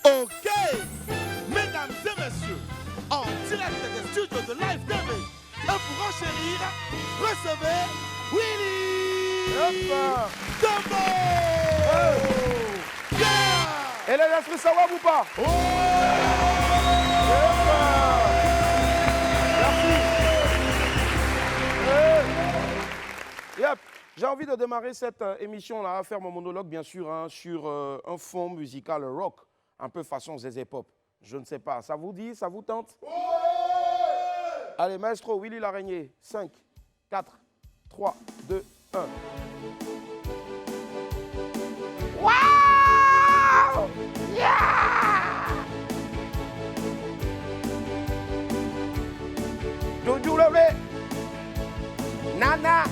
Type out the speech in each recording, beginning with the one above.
Ok, mesdames et messieurs, en direct des studios de Live TV, et pour enchérir, recevez Willy Dembo. Yeah. Et les esprits, ça va ou pas? Merci. Yep. J'ai envie de démarrer cette émission-là, à faire mon monologue, bien sûr, hein, sur un fond musical rock, un peu façon Zézé Pop. Je ne sais pas, ça vous dit, ça vous tente? Allez, maestro, Willy l'araignée, 5, 4, 3, 2, 1. Wow! Yeah! Doudou levé, nana,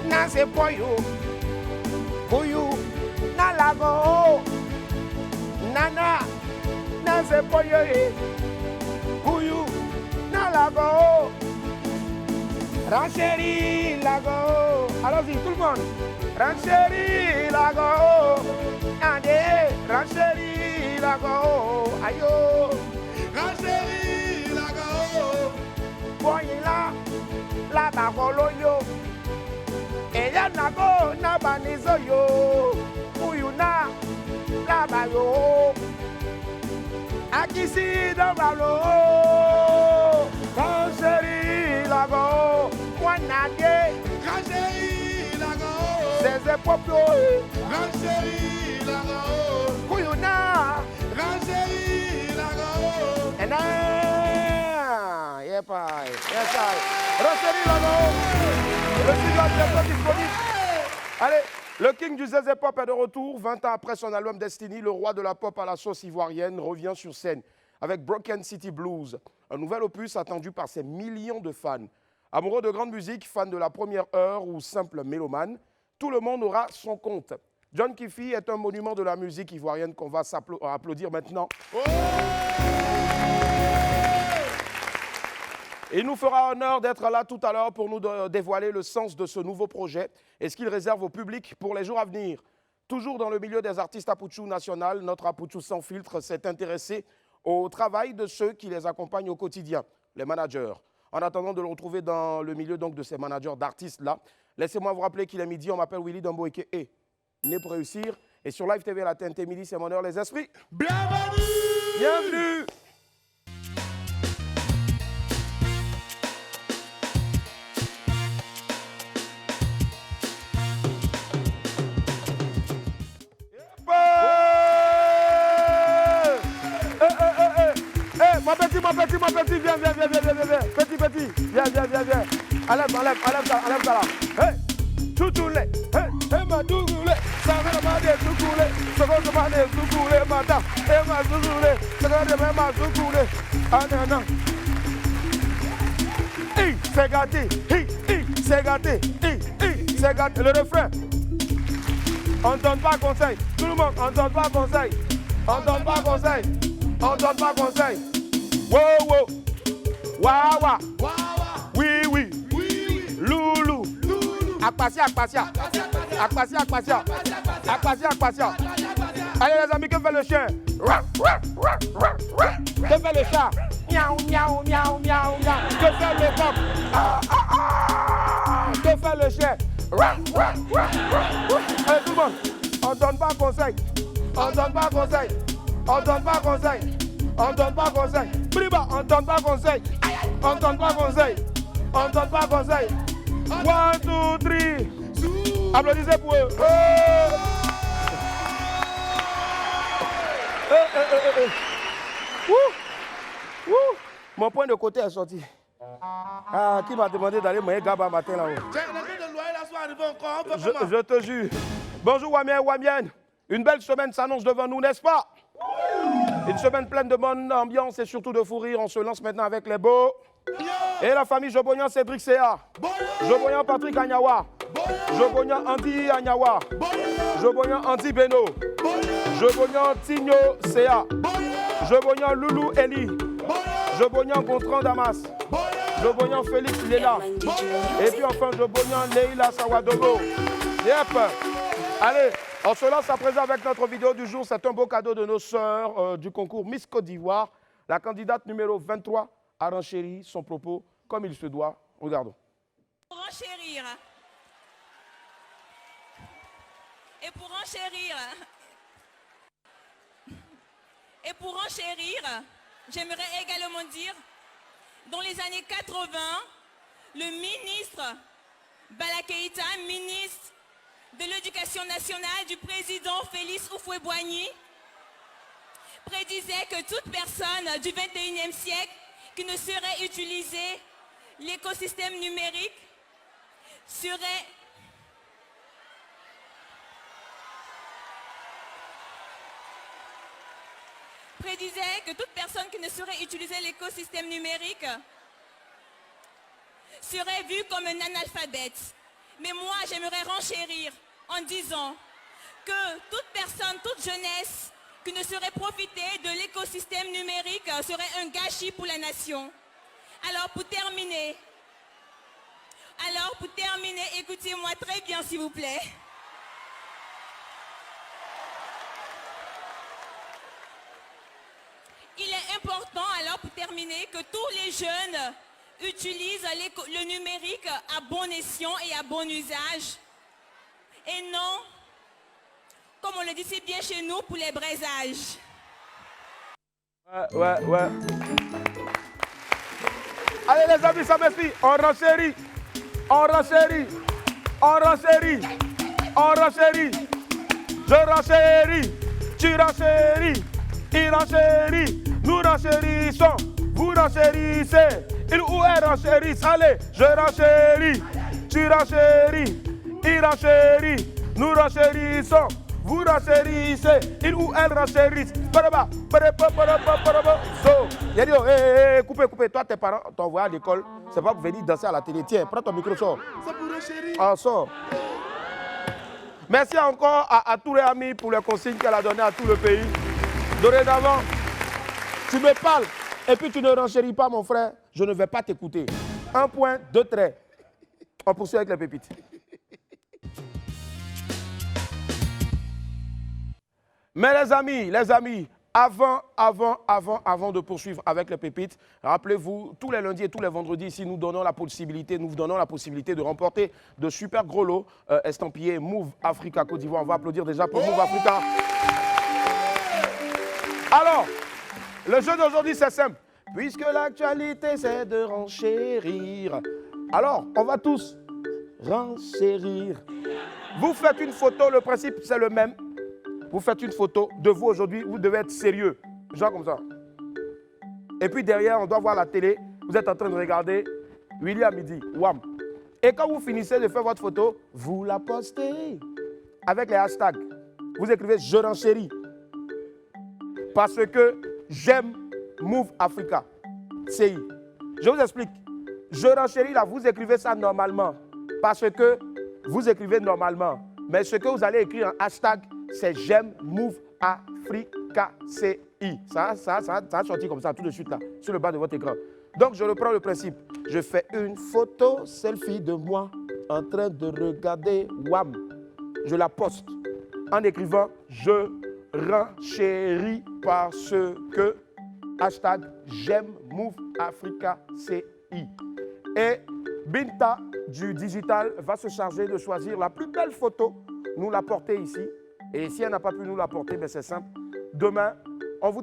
na se poyo, boyou, na lago, nana, na se poyo, boyou, na lago, rancheri lago. Allons-y, tout le monde. Rancheri lago, ande, rancheri lago, ayo, Rancheri lago, boyila, la bagolo yo, ella nago na banizo yo, uyuna, la bayo, akisi do balo, rancheri lago, wanade, Rancheri lago, Zézé Pop yo, Rancheri lago, uyuna. Rancheri lago. And yeah, bye. Yes, I. Rancheri lago. Le studio est disponible. Allez, le king du Zézé Pop est de retour. 20 ans après son album Destiny, le roi de la pop à la sauce ivoirienne revient sur scène avec Broken City Blues, un nouvel opus attendu par ses millions de fans. Amoureux de grande musique, fan de la première heure ou simple mélomane, tout le monde aura son compte. John Kiffy est un monument de la musique ivoirienne qu'on va applaudir maintenant. Il nous fera honneur d'être là tout à l'heure pour nous dévoiler le sens de ce nouveau projet et ce qu'il réserve au public pour les jours à venir. Toujours dans le milieu des artistes Apouchou national, notre Apouchou sans filtre s'est intéressé au travail de ceux qui les accompagnent au quotidien, les managers. En attendant de le retrouver dans le milieu donc, de ces managers d'artistes-là, laissez-moi vous rappeler qu'il est midi, on m'appelle Willy Dembo et né pour réussir. Et sur Live TV, la TNT Midi, c'est mon heure, les esprits. Bienvenue. Bienvenue. Mon petit, viens, petit, viens, enlève ça là. Hey, toutoulé, hey, ma dougoulé, ça va pas de tougoulé, ça va pas de tougoulé, madame, hey, ma dougoulé, ça va de ma dougoulé, ah non. Hey, c'est gâté, c'est gâté, c'est gâté, le refrain. On donne pas conseil, tout le monde, on donne pas conseil, on donne pas conseil, on donne pas conseil. Wow, wawa, oui, loulou, akpasia. Allez les amis, que fait le chien? Que fait le chat? Miaou. Que fait le coq? Que fait le chien? Allez tout le monde, on donne pas conseil. Briba, on donne pas conseil. 1, 2, 3. Applaudissez pour eux. Mon point de côté est sorti. Ah, qui m'a demandé d'aller me Gaba matin là-haut? Je te jure. Bonjour Wamienne. Une belle semaine s'annonce devant nous, n'est-ce pas? Une semaine pleine de bonne ambiance et surtout de fou rire. On se lance maintenant avec les beaux. Et la famille Joboyan Cédric Céa. Joboyan Patrick Agnawa. Joboyan Andy Agnawa. Joboyan Andy Beno. Joboyan Tigno Céa. Joboyan Loulou Eli. Joboyan Gontran Damas. Joboyan Félix Léla. Et puis enfin Joboyan Leila Sawadogo. Yep. Allez. On se lance à présent avec notre vidéo du jour. C'est un beau cadeau de nos sœurs du concours Miss Côte d'Ivoire. La candidate numéro 23 a renchéri son propos comme il se doit. Regardons. Pour enchérir. Et pour enchérir. Et pour enchérir, j'aimerais également dire, dans les années 80, le ministre Bala Keïta, ministre de l'Éducation nationale du président Félix Houphouët-Boigny, prédisait que toute personne du 21e siècle qui ne saurait utiliser l'écosystème numérique serait serait vue comme un analphabète. Mais moi, j'aimerais renchérir en disant que toute personne, toute jeunesse qui ne saurait profiter de l'écosystème numérique serait un gâchis pour la nation. Alors pour terminer, écoutez-moi très bien s'il vous plaît. Il est important, alors pour terminer, que tous les jeunes utilisent le numérique à bon escient et à bon usage. Et non, comme on le dit si bien chez nous, pour les braisages. Ouais. Allez les amis, ça me suit. On renchérit. Je renchéris. Tu renchéris. Il renchérit. Nous renchérissons. Vous renchérissez. Il ou elle renchérisse. Allez, je renchéris. Tu renchéris. Il renchérit. Nous renchérissons. Vous renchérissez. Il ou elle renchérisse. Il dit, coupez. Toi, tes parents t'ont envoyé à l'école. C'est pas pour venir danser à la télé. Tiens, prends ton micro, sors. C'est pour renchérir. Ah, sors. Merci encore à tous les amis pour les consignes qu'elle a données à tout le pays. Dorénavant, tu me parles et puis tu ne renchéris pas, mon frère, je ne vais pas t'écouter. 1 point, 2 traits. On poursuit avec les pépites. Mais les amis, avant de poursuivre avec les pépites, rappelez-vous, tous les lundis et tous les vendredis, ici, nous vous donnons la possibilité de remporter de super gros lots estampillés Move Africa Côte d'Ivoire. On va applaudir déjà pour Move Africa. Alors, le jeu d'aujourd'hui, c'est simple. Puisque l'actualité, c'est de renchérir. Alors, on va tous renchérir. Vous faites une photo, le principe, c'est le même. Vous faites une photo de vous aujourd'hui, vous devez être sérieux. Genre comme ça. Et puis derrière, on doit voir la télé. Vous êtes en train de regarder Willy à midi. Wham. Et quand vous finissez de faire votre photo, vous la postez avec les hashtags. Vous écrivez « Je renchéris ». Parce que j'aime Move Africa. CI. Je vous explique. Je renchéris là, vous écrivez ça normalement. Parce que vous écrivez normalement. Mais ce que vous allez écrire en hashtag, c'est j'aime Move Africa CI. Ça a sorti comme ça tout de suite là, sur le bas de votre écran. Donc je reprends le principe. Je fais une photo selfie de moi en train de regarder WAM. Je la poste en écrivant je renchéris parce que hashtag j'aime Move Africa CI. Et Binta du digital va se charger de choisir la plus belle photo, nous la porter ici. Et si elle n'a pas pu nous la porter, ben c'est simple. Demain, on vous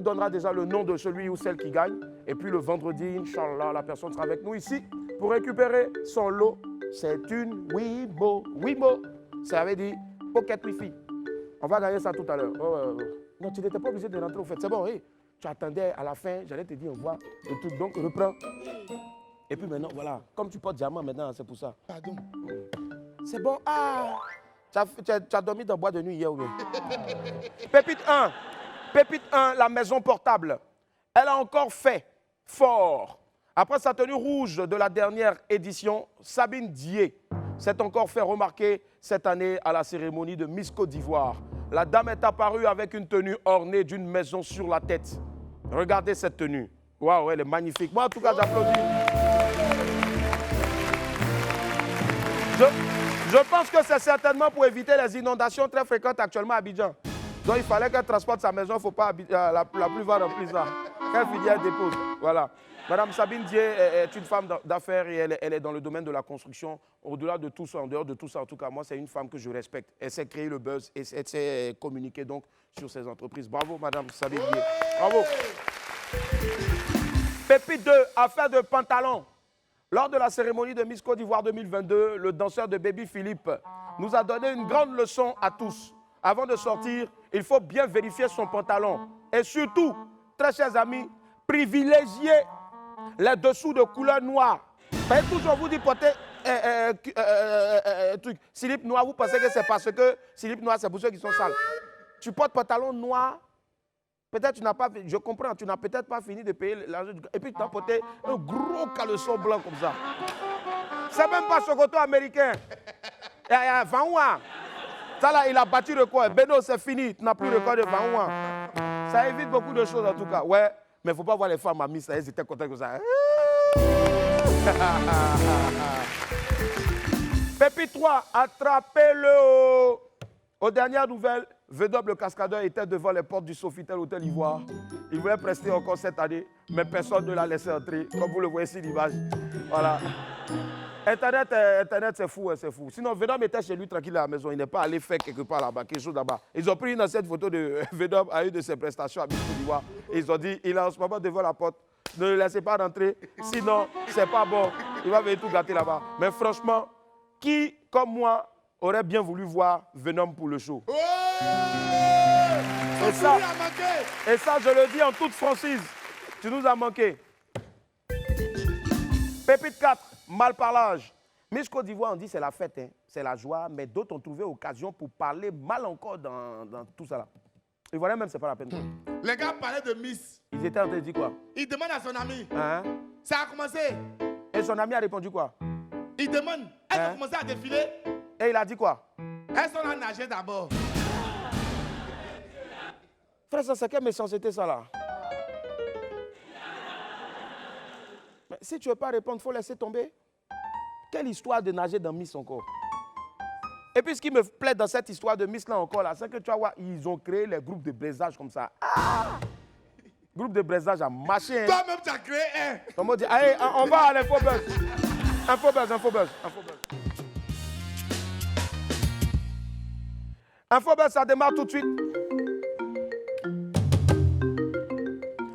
donnera déjà le nom de celui ou celle qui gagne. Et puis le vendredi, Inch'Allah, la personne sera avec nous ici pour récupérer son lot. C'est une Wimo. Wimo, ça veut dire Pocket Wi-Fi. On va gagner ça tout à l'heure. Non, tu n'étais pas obligé de rentrer au fait. C'est bon, hey, tu attendais à la fin, j'allais te dire au revoir. Et tout. Donc, reprends. Et puis maintenant, voilà. Comme tu portes diamant maintenant, c'est pour ça. Pardon. C'est bon. Ah, tu as dormi dans le bois de nuit hier ou bien? Pépite 1. Pépite 1, la maison portable. Elle a encore fait fort. Après sa tenue rouge de la dernière édition, Sabine Dié s'est encore fait remarquer cette année à la cérémonie de Miss Côte d'Ivoire. La dame est apparue avec une tenue ornée d'une maison sur la tête. Regardez cette tenue. Waouh, elle est magnifique. Moi, en tout cas, j'applaudis. Je pense que c'est certainement pour éviter les inondations très fréquentes actuellement à Abidjan. Donc il fallait qu'elle transporte sa maison, il ne faut pas la pluie va remplir ça. Qu'elle finisse, elle dépose. Voilà. Madame Sabine Dié est une femme d'affaires et elle est dans le domaine de la construction. Au-delà de tout ça, en dehors de tout ça, en tout cas, moi, c'est une femme que je respecte. Elle sait créer le buzz et elle sait communiquer donc sur ses entreprises. Bravo, Madame Sabine Dié. Bravo. Pépite 2, affaire de pantalon. Lors de la cérémonie de Miss Côte d'Ivoire 2022, le danseur de Baby Philippe nous a donné une grande leçon à tous. Avant de sortir, il faut bien vérifier son pantalon. Et surtout, très chers amis, privilégiez les dessous de couleur noire. Parce que toujours vous dit porter slip noir, vous pensez que c'est parce que slip noir, c'est pour ceux qui sont sales. Tu portes pantalon noir, peut-être tu n'as pas, je comprends, tu n'as peut-être pas fini de payer l'argent du... Et puis tu as porté un gros caleçon blanc comme ça. C'est même pas Sokoto américain. Vanwa. Ça là, il a battu le record. Beno, c'est fini, tu n'as plus le record de Vanwa. Ça évite beaucoup de choses en tout cas. Ouais, mais il ne faut pas voir les femmes à Miss, elles étaient contentes comme ça. Pépite 3, attrapez-le. Aux dernières nouvelles, Vedop le cascadeur était devant les portes du Sofitel Hôtel Ivoire. Il voulait prester encore cette année, mais personne ne l'a laissé entrer, comme vous le voyez ici l'image. Voilà. Internet c'est fou, c'est fou. Sinon, Vedop était chez lui tranquille à la maison, il n'est pas allé faire quelque part là-bas, quelque chose là-bas. Ils ont pris une ancienne photo de Vedop à une de ses prestations à Miss Côte d'Ivoire. Et ils ont dit, il est en ce moment devant la porte. Ne le laissez pas rentrer, sinon c'est pas bon. Il va venir tout gâter là-bas. Mais franchement, qui, comme moi, aurait bien voulu voir Venom pour le show? Et ça, je le dis en toute franchise, tu nous as manqué. Pépite 4, malparlage. Miss Côte d'Ivoire, on dit c'est la fête, hein, c'est la joie, mais d'autres ont trouvé occasion pour parler mal encore dans tout ça là. Et voilà même, c'est pas la peine. Les gars parlaient de Miss. Ils étaient en train de dire quoi? Il demande à son ami. Hein? Ça a commencé. Et son ami a répondu quoi? Il demande. Elles ont commencé à défiler. Et il a dit quoi? Elles sont là nager d'abord. Frère, ça c'est quelle méchanceté ça là? Mais si tu ne veux pas répondre, il faut laisser tomber. Quelle histoire de nager dans Miss encore? Et puis ce qui me plaît dans cette histoire de Miss là encore là, c'est que tu vas voir, ils ont créé les groupes de braisage comme ça. Ah! Groupe de braisage à marcher. Hein. Toi-même tu as créé un. On m'a dit, allez, on va à l'infobuzz. Infobuzz. Infobuzz, ça démarre tout de suite.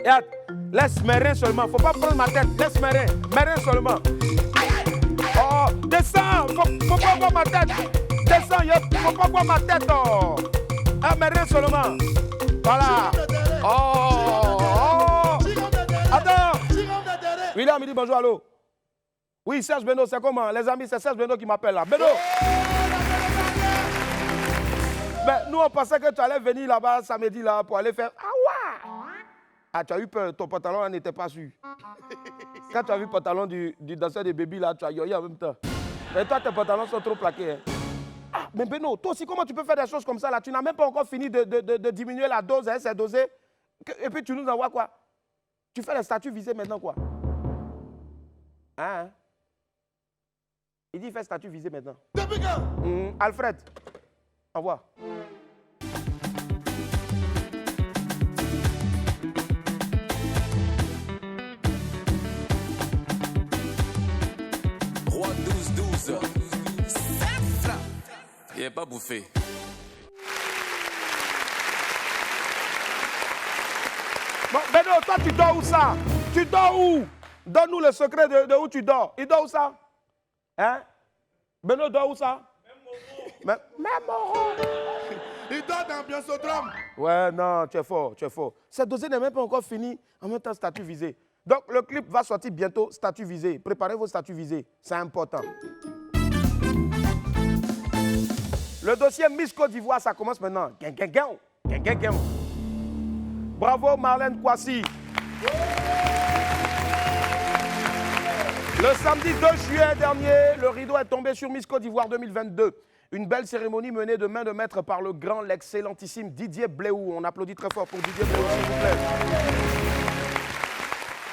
Et laisse mes reins seulement. Faut pas prendre ma tête. Laisse mes reins seulement. Oh, descends. Faut pas voir ma tête. Descends, faut pas voir ma tête. Oh. Ah, mes reins seulement. Voilà. Oh. Attends. William, il dit bonjour, allô. Oui, Serge Beno, c'est comment? Les amis, c'est Serge Beno qui m'appelle là. Beno. Mais nous, on pensait que tu allais venir là-bas samedi là pour aller faire. Ah ouais! Ah, tu as eu peur, ton pantalon là n'était pas sûr. Quand tu as vu le pantalon du danseur de Baby là, tu as yoyé en même temps. Mais toi, tes pantalons sont trop plaqués. Hein. Ah, mais Beno, toi aussi, comment tu peux faire des choses comme ça là? Tu n'as même pas encore fini de diminuer la dose, hein, c'est dosé. Et puis tu nous envoies quoi? Tu fais les statuts visés maintenant quoi? Hein? Il dit, fais statut visé maintenant. Depuis quand? Alfred, envoie. Roi 12-12. Il n'est pas bouffé. Bon, Beno, toi, tu dors où ça? Tu dors où? Donne-nous le secret de où tu dors. Il dort où ça? Hein? Beno dort où ça? Même Moro. Il dort dans Biosodrome. Ouais, non, tu es fort. Cette dosée n'est même pas encore finie. En même temps, statut visé. Donc, le clip va sortir bientôt, statut visé. Préparez vos statuts visés. C'est important. Le dossier Miss Côte d'Ivoire, ça commence maintenant. Bravo, Marlène Kouassi. Le samedi 2 juillet dernier, le rideau est tombé sur Miss Côte d'Ivoire 2022. Une belle cérémonie menée de main de maître par le grand, l'excellentissime Didier Bléou. On applaudit très fort pour Didier Bléou, s'il vous plaît.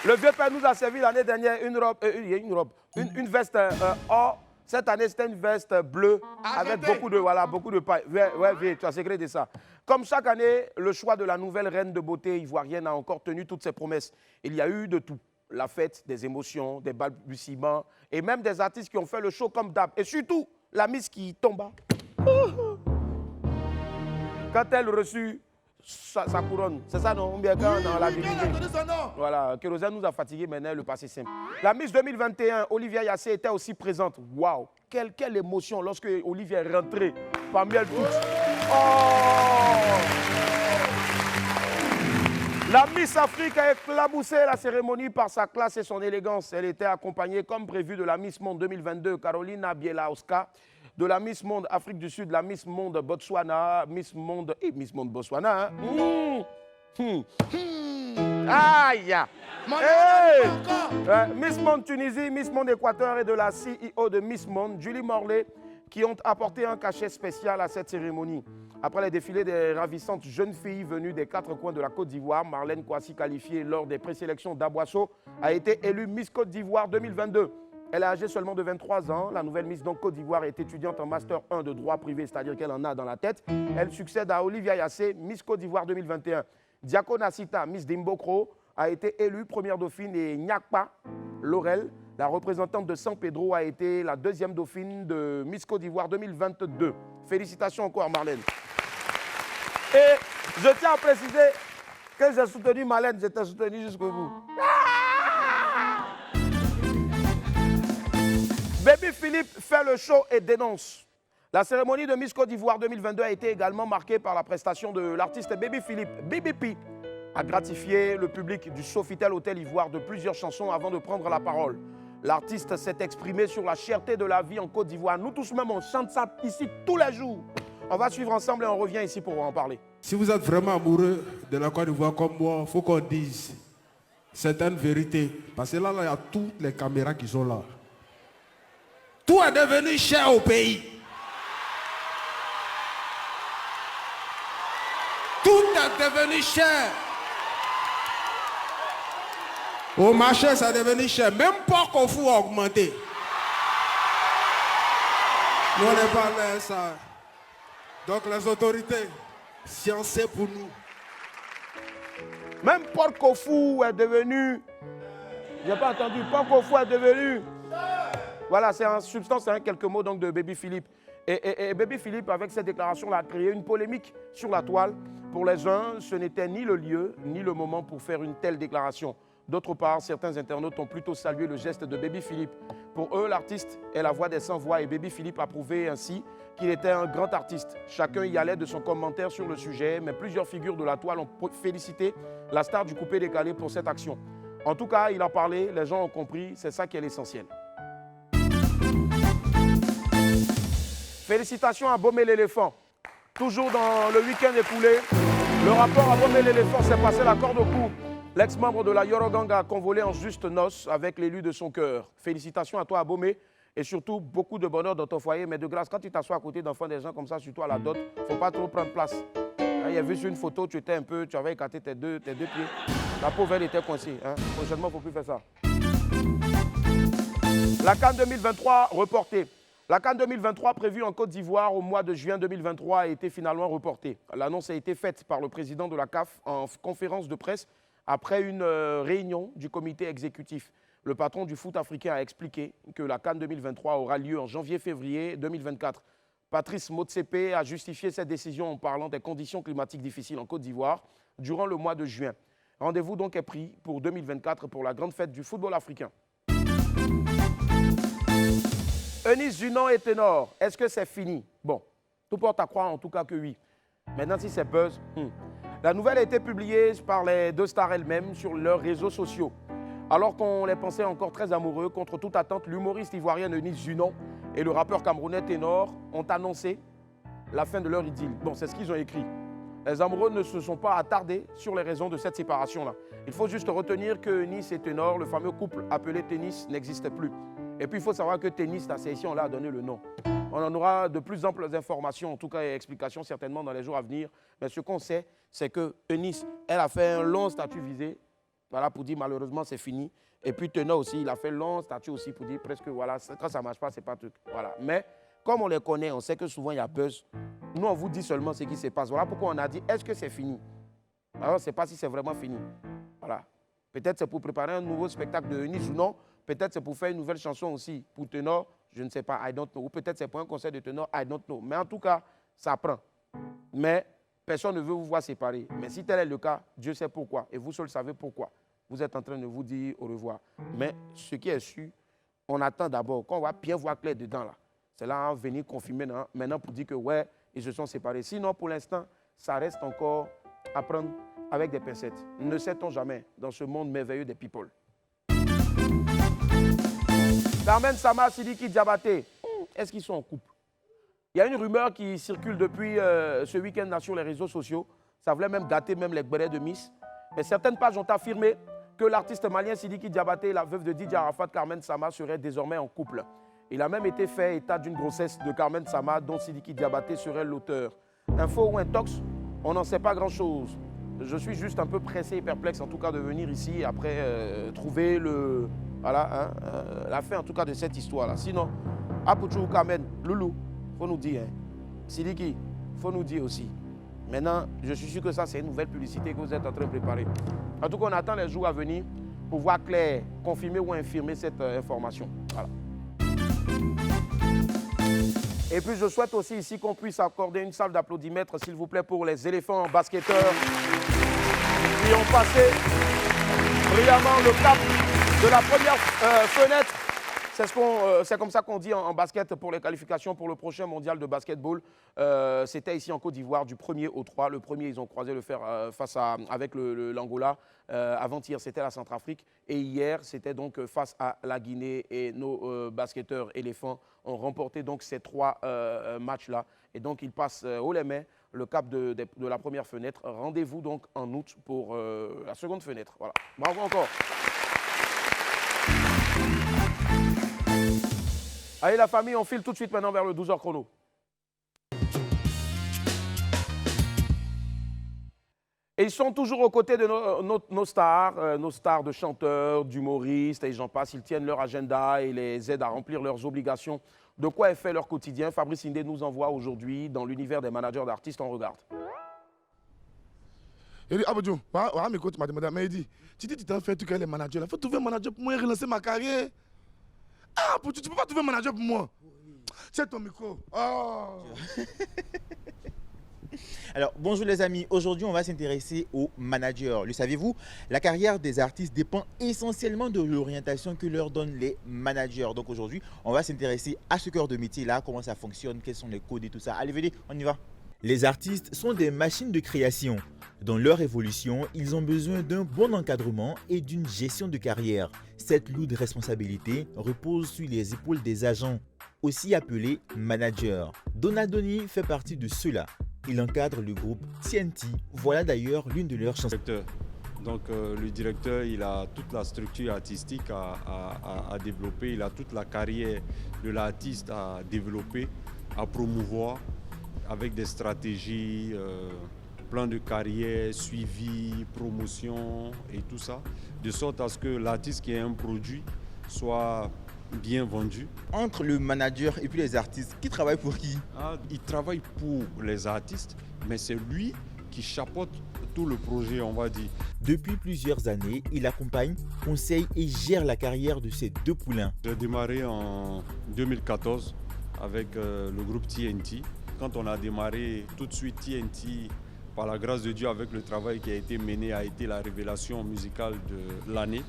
Le vieux père nous a servi l'année dernière une veste or Cette année, c'était une veste bleue avec beaucoup de paille. Ouais, tu as sécrété ça. Comme chaque année, le choix de la nouvelle reine de beauté ivoirienne a encore tenu toutes ses promesses. Il y a eu de tout. La fête, des émotions, des balbutiements et même des artistes qui ont fait le show comme d'hab. Et surtout, la Miss qui tomba. Quand elle reçut sa couronne, c'est ça non? Bien quand dans la divinité. Voilà, Kérosène nous a fatigués, maintenant le passé simple. La Miss 2021, Olivia Yassé, était aussi présente. Waouh, quelle émotion lorsque Olivia est rentrée parmi elles toutes. Oh! La Miss Afrique a éclaboussé la cérémonie par sa classe et son élégance. Elle était accompagnée comme prévu de la Miss Monde 2022, Carolina Bielawska, de la Miss Monde Afrique du Sud, la Miss Monde Botswana, Miss Monde Botswana. Hein? Aïe! Hey! Miss Monde Tunisie, Miss Monde Équateur et de la CEO de Miss Monde, Julie Morley, qui ont apporté un cachet spécial à cette cérémonie. Après les défilés des ravissantes jeunes filles venues des 4 coins de la Côte d'Ivoire, Marlène Kouassi, qualifiée lors des présélections d'Aboisseau, a été élue Miss Côte d'Ivoire 2022. Elle est âgée seulement de 23 ans. La nouvelle Miss Côte d'Ivoire est étudiante en Master 1 de droit privé, c'est-à-dire qu'elle en a dans la tête. Elle succède à Olivia Yassé, Miss Côte d'Ivoire 2021. Diakona Sita, Miss Dimbokro, a été élue première dauphine et Nyakpa Laurel, la représentante de San Pedro, a été la deuxième dauphine de Miss Côte d'Ivoire 2022. Félicitations encore, Marlène. Et je tiens à préciser que j'ai soutenu Marlène, j'étais soutenu jusqu'au bout. Baby Philippe fait le show et dénonce. La cérémonie de Miss Côte d'Ivoire 2022 a été également marquée par la prestation de l'artiste Baby Philippe. BBP a gratifié le public du Sofitel Hôtel Ivoire de plusieurs chansons avant de prendre la parole. L'artiste s'est exprimé sur la cherté de la vie en Côte d'Ivoire. Nous tous même, on chante ça ici tous les jours. On va suivre ensemble et on revient ici pour en parler. Si vous êtes vraiment amoureux de la Côte d'Ivoire comme moi, il faut qu'on dise certaines vérités. Parce que là, il y a toutes les caméras qui sont là. Tout est devenu cher au pays. Tout est devenu cher. Au marché, ça est devenu cher. Même porc au four a augmenté. Nous, on n'est pas là, ça. Donc, les autorités, sciencez pour nous. Même porc au four est devenu... J'ai pas entendu. Porc au four est devenu... Voilà, c'est en substance, c'est quelques mots donc, de Baby Philippe. Et Baby Philippe, avec cette déclaration, a créé une polémique sur la toile. Pour les uns, ce n'était ni le lieu, ni le moment pour faire une telle déclaration. D'autre part, certains internautes ont plutôt salué le geste de Baby Philippe. Pour eux, l'artiste est la voix des sans-voix et Baby Philippe a prouvé ainsi qu'il était un grand artiste. Chacun y allait de son commentaire sur le sujet, mais plusieurs figures de la toile ont félicité la star du coupé-décalé pour cette action. En tout cas, il a parlé, les gens ont compris, c'est ça qui est l'essentiel. Félicitations à Baumé l'éléphant. Toujours dans le week-end écoulé, le rapport à Baumé l'éléphant s'est passé la corde au cou. L'ex-membre de la Yorogang a convolé en juste noces avec l'élu de son cœur. Félicitations à toi, à Baumé, et surtout beaucoup de bonheur dans ton foyer. Mais de grâce, quand tu t'assois à côté d'enfants des gens comme ça, surtout à la dot, il ne faut pas trop prendre place. Il y a vu sur une photo, tu avais écarté tes deux pieds. La pauvre, elle était coincée. Hein. Prochainement, il ne faut plus faire ça. La CAN 2023 reportée. La CAN 2023 prévue en Côte d'Ivoire au mois de juin 2023 a été finalement reportée. L'annonce a été faite par le président de la CAF en conférence de presse après une réunion du comité exécutif. Le patron du foot africain a expliqué que la CAN 2023 aura lieu en janvier-février 2024. Patrice Motsepe a justifié cette décision en parlant des conditions climatiques difficiles en Côte d'Ivoire durant le mois de juin. Rendez-vous donc est pris pour 2024 pour la grande fête du football africain. Eunice Junon est ténor. Est-ce que c'est fini? Bon, tout porte à croire en tout cas que oui. Maintenant, si c'est buzz, La nouvelle a été publiée par les deux stars elles-mêmes sur leurs réseaux sociaux. Alors qu'on les pensait encore très amoureux, contre toute attente, l'humoriste ivoirienne Eunice Junon et le rappeur camerounais Ténor ont annoncé la fin de leur idylle. Bon, c'est ce qu'ils ont écrit. Les amoureux ne se sont pas attardés sur les raisons de cette séparation-là. Il faut juste retenir que Eunice et Ténor, le fameux couple appelé Tennis, n'existe plus. Et puis il faut savoir que Tennis, la session, là, a donné le nom. On en aura de plus amples informations, en tout cas et explications certainement dans les jours à venir. Mais ce qu'on sait, c'est que Eunice, elle a fait un long statut visé Voilà, pour dire malheureusement c'est fini. Et puis Tenor aussi, il a fait long statut aussi pour dire presque voilà, quand ça ne marche pas, c'est pas truc. Voilà. Mais comme on les connaît, on sait que souvent il y a buzz. Nous, on vous dit seulement ce qui se passe. Voilà pourquoi on a dit, est-ce que c'est fini? Alors, on ne sait pas si c'est vraiment fini. Voilà. Peut-être c'est pour préparer un nouveau spectacle de Eunice ou non. Peut-être c'est pour faire une nouvelle chanson aussi. Pour Tenor, je ne sais pas, I don't know. Ou peut-être c'est pour un concert de Tenor, I don't know. Mais en tout cas, ça prend. Mais personne ne veut vous voir séparer. Mais si tel est le cas, Dieu sait pourquoi. Et vous seul savez pourquoi. Vous êtes en train de vous dire au revoir. Mais ce qui est sûr, on attend d'abord, quand on va bien voir clair dedans, là, c'est là on va venir confirmer maintenant pour dire que ouais, ils se sont séparés. Sinon, pour l'instant, ça reste encore à prendre avec des pincettes. Ne sait-on jamais dans ce monde merveilleux des people. Carmen Sama, Sidiki Diabaté, est-ce qu'ils sont en couple? Il y a une rumeur qui circule depuis ce week-end là sur les réseaux sociaux. Ça voulait même gâter même les bérets de Miss. Mais certaines pages ont affirmé que l'artiste malien Sidiki Diabaté et la veuve de Didier Arafat, Carmen Sama, seraient désormais en couple. Il a même été fait état d'une grossesse de Carmen Sama dont Sidiki Diabaté serait l'auteur. Info ou intox, on n'en sait pas grand-chose. Je suis juste un peu pressé et perplexe en tout cas de venir ici et après trouver la fin en tout cas de cette histoire-là. Sinon, Apouchou, Carmen, Loulou, faut nous dire. Hein. Sidiki, faut nous dire aussi. Maintenant, je suis sûr que ça, c'est une nouvelle publicité que vous êtes en train de préparer. En tout cas, on attend les jours à venir pour voir clair, confirmer ou infirmer cette information. Voilà. Et puis, je souhaite aussi ici qu'on puisse accorder une salle d'applaudimètres, s'il vous plaît, pour les éléphants basketteurs qui ont passé brillamment le cap de la première fenêtre. C'est comme ça qu'on dit en basket pour les qualifications pour le prochain mondial de basketball. C'était ici en Côte d'Ivoire du 1er au 3. Le premier, ils ont croisé le fer avec l'Angola. Avant-hier, c'était la Centrafrique. Et hier, c'était donc face à la Guinée. Et nos basketteurs éléphants ont remporté donc ces 3 matchs-là. Et donc, ils passent haut les mains le cap de la première fenêtre. Rendez-vous donc en août pour la seconde fenêtre. Voilà. Bravo encore. Allez la famille, on file tout de suite maintenant vers le 12h chrono. Et ils sont toujours aux côtés de nos stars de chanteurs, d'humoristes, et j'en passe. Ils tiennent leur agenda et les aident à remplir leurs obligations. De quoi est fait leur quotidien? Fabrice Indé nous envoie aujourd'hui dans l'univers des managers d'artistes. On regarde. Il dit, Abadjou, mes coachs m'a demandé, mais il dit, tu dis, tu t'as fait tout les managers. Il faut trouver un manager pour moi et relancer ma carrière. Ah, tu ne peux pas trouver un manager pour moi. C'est ton micro. Oh. Alors, bonjour les amis. Aujourd'hui, on va s'intéresser aux managers. Le savez-vous, la carrière des artistes dépend essentiellement de l'orientation que leur donnent les managers. Donc aujourd'hui, on va s'intéresser à ce cœur de métier-là, comment ça fonctionne, quels sont les codes et tout ça. Allez, venez, on y va. Les artistes sont des machines de création. Dans leur évolution, ils ont besoin d'un bon encadrement et d'une gestion de carrière. Cette lourde responsabilité repose sur les épaules des agents, aussi appelés managers. Donadoni fait partie de ceux-là. Il encadre le groupe TNT. Voilà d'ailleurs l'une de leurs chansons. Donc le directeur, il a toute la structure artistique à développer, il a toute la carrière de l'artiste à développer, à promouvoir avec des stratégies, plan de carrière, suivi, promotion et tout ça, de sorte à ce que l'artiste qui est un produit soit bien vendu. Entre le manager et puis les artistes, qui travaille pour qui? Il travaille pour les artistes, mais c'est lui qui chapeaute tout le projet, on va dire. Depuis plusieurs années, il accompagne, conseille et gère la carrière de ses 2 poulains. J'ai démarré en 2014 avec le groupe TNT. Quand on a démarré, tout de suite TNT, par la grâce de Dieu, avec le travail qui a été mené, a été la révélation musicale de l'année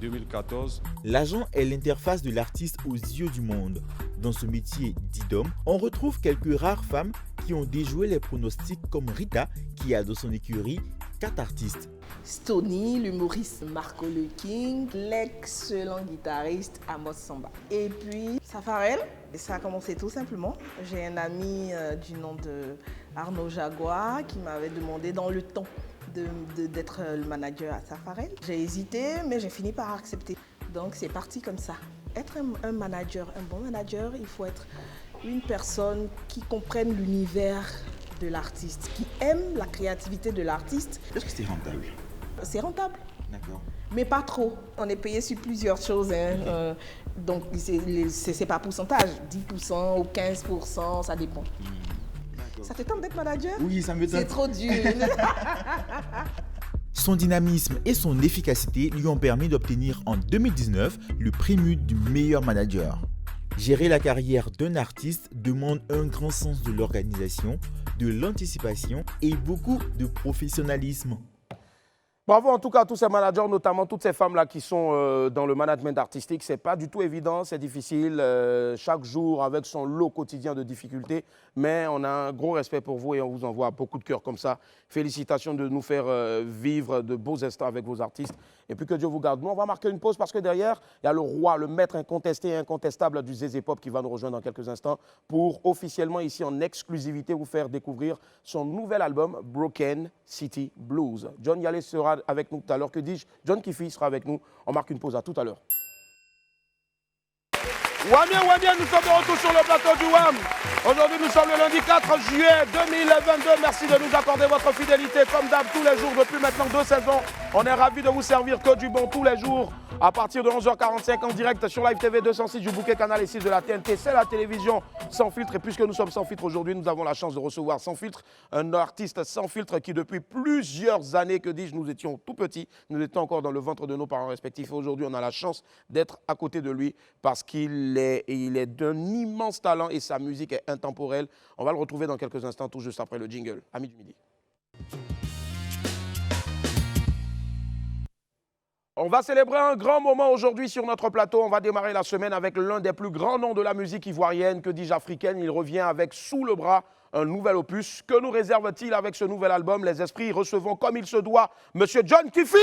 2014. L'agent est l'interface de l'artiste aux yeux du monde. Dans ce métier dit d'homme, on retrouve quelques rares femmes qui ont déjoué les pronostics comme Rita, qui a dans son écurie 4 artistes. Stony, l'humoriste Marco Le King, l'excellent guitariste Amos Samba. Et puis Safarel, et ça a commencé tout simplement. J'ai un ami du nom de Arnaud Jaguar qui m'avait demandé dans le temps d'être le manager à Safarel. J'ai hésité, mais j'ai fini par accepter. Donc c'est parti comme ça. Être un manager, un bon manager, il faut être une personne qui comprenne l'univers de l'artiste, qui aime la créativité de l'artiste. Est-ce que c'est rentable? c'est rentable. D'accord. Mais pas trop. On est payé sur plusieurs choses. Hein. Donc, c'est pas pourcentage. 10% ou 15%, ça dépend. Ça te tente d'être manager? Oui, ça me tente. C'est trop dur. Son dynamisme et son efficacité lui ont permis d'obtenir en 2019 le prix MUT du meilleur manager. Gérer la carrière d'un artiste demande un grand sens de l'organisation, de l'anticipation et beaucoup de professionnalisme. Bravo en tout cas à tous ces managers, notamment toutes ces femmes-là qui sont dans le management artistique. Ce n'est pas du tout évident, c'est difficile, chaque jour avec son lot quotidien de difficultés. Mais on a un gros respect pour vous et on vous envoie beaucoup de cœur comme ça. Félicitations de nous faire vivre de beaux instants avec vos artistes. Et puis que Dieu vous garde. Nous, on va marquer une pause parce que derrière, il y a le roi, le maître incontesté et incontestable du Zézé Pop qui va nous rejoindre dans quelques instants pour officiellement ici en exclusivité vous faire découvrir son nouvel album Broken City Blues. John Yalé sera avec nous tout à l'heure. Que dis-je? John Kiffy sera avec nous. On marque une pause, à tout à l'heure. Wamien, nous sommes de retour sur le plateau du WAM. Aujourd'hui, nous sommes le lundi 4 juillet 2022. Merci de nous accorder votre fidélité comme d'hab tous les jours depuis maintenant 2 saisons. On est ravis de vous servir que du bon tous les jours à partir de 11h45 en direct sur Live TV 206 du bouquet canal et 6 de la TNT. C'est la télévision sans filtre. Et puisque nous sommes sans filtre aujourd'hui, nous avons la chance de recevoir sans filtre un artiste sans filtre qui depuis plusieurs années, que dis-je, nous étions tout petits. Nous étions encore dans le ventre de nos parents respectifs. Et aujourd'hui, on a la chance d'être à côté de lui parce qu'il est d'un immense talent et sa musique est intemporelle. On va le retrouver dans quelques instants, tout juste après le jingle. Amis du midi. On va célébrer un grand moment aujourd'hui sur notre plateau. On va démarrer la semaine avec l'un des plus grands noms de la musique ivoirienne, que dis-je africaine. Il revient avec sous le bras un nouvel opus. Que nous réserve-t-il avec ce nouvel album? Les esprits recevons comme il se doit Monsieur John Kiffy.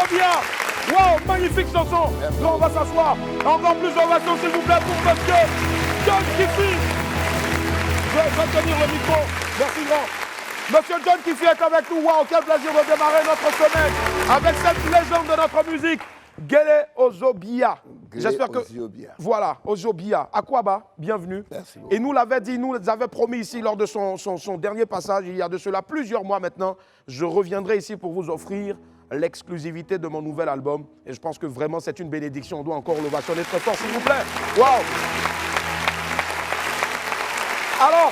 Ozobia. Wow, magnifique chanson. Là, on va s'asseoir. Encore plus d'ovation, s'il vous plaît, pour monsieur John Kiffi. Je vais tenir le micro. Merci grand. Monsieur John Kiffi est avec nous. Wow, quel plaisir de démarrer notre semaine avec cette légende de notre musique, Gele Ozobia. J'espère que... Voilà, Ozobia. Akwaba, bienvenue. Merci beaucoup. Et nous l'avait dit, nous l'avait promis ici lors de son dernier passage, il y a de cela plusieurs mois maintenant. Je reviendrai ici pour vous offrir l'exclusivité de mon nouvel album. Et je pense que vraiment c'est une bénédiction. On doit encore l'ovationner très fort, s'il vous plaît. Waouh! Alors,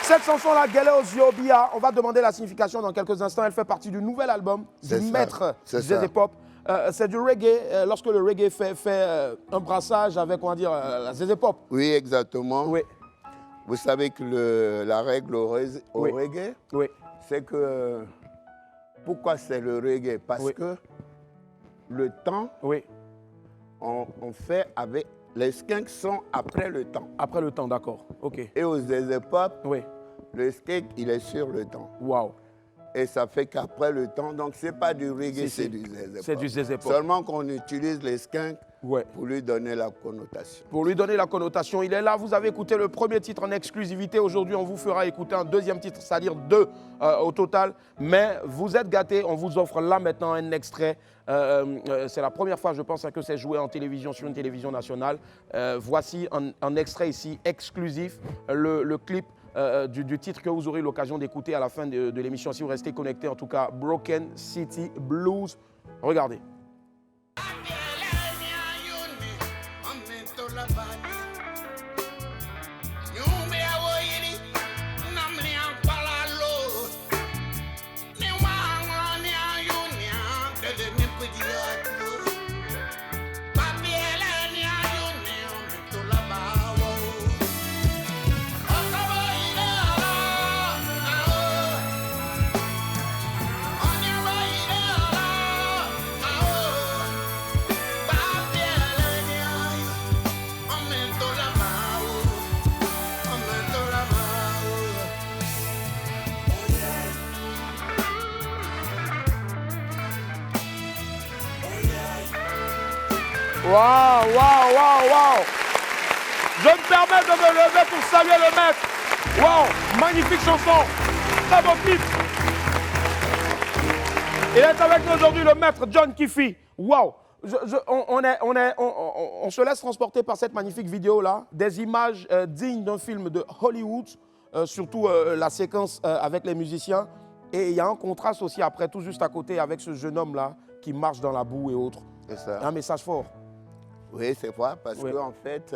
cette chanson-là, Gele Ozobia, on va demander la signification dans quelques instants. Elle fait partie du nouvel album du maître Zezé Pop. C'est du reggae, lorsque le reggae fait un brassage avec, on va dire, la Zezé Pop. Oui, exactement. Oui. Vous savez que la règle au reggae, c'est que... Pourquoi c'est le reggae? Parce que le temps, on fait avec... Les skanks sont après le temps. Après le temps, d'accord. OK. Et aux Zezé Pop, le skank, il est sur le temps. Waouh. Et ça fait qu'après le temps, donc c'est pas du reggae, c'est du Zezé Pop. C'est du Zezé Pop. Seulement qu'on utilise les skanks pour lui donner la connotation. Pour lui donner la connotation, il est là. Vous avez écouté le premier titre en exclusivité. Aujourd'hui, on vous fera écouter un deuxième titre, c'est-à-dire 2 au total. Mais vous êtes gâtés, on vous offre là maintenant un extrait. C'est la première fois, je pense, que c'est joué en télévision, sur une télévision nationale. Voici un extrait ici exclusif, le clip du titre que vous aurez l'occasion d'écouter à la fin de l'émission. Si vous restez connectés, en tout cas, Broken City Blues. Regardez. Waouh, waouh, waouh, waouh. Je me permets de me lever pour saluer le maître. Waouh, magnifique chanson. Très beau clip. Il est avec nous aujourd'hui le maître John Kiffi. Waouh. On se laisse transporter par cette magnifique vidéo-là. Des images dignes d'un film de Hollywood. Surtout la séquence avec les musiciens. Et il y a un contraste aussi après, tout juste à côté, avec ce jeune homme-là qui marche dans la boue et autres. C'est ça. Un message fort. Oui, c'est vrai, parce qu'en fait,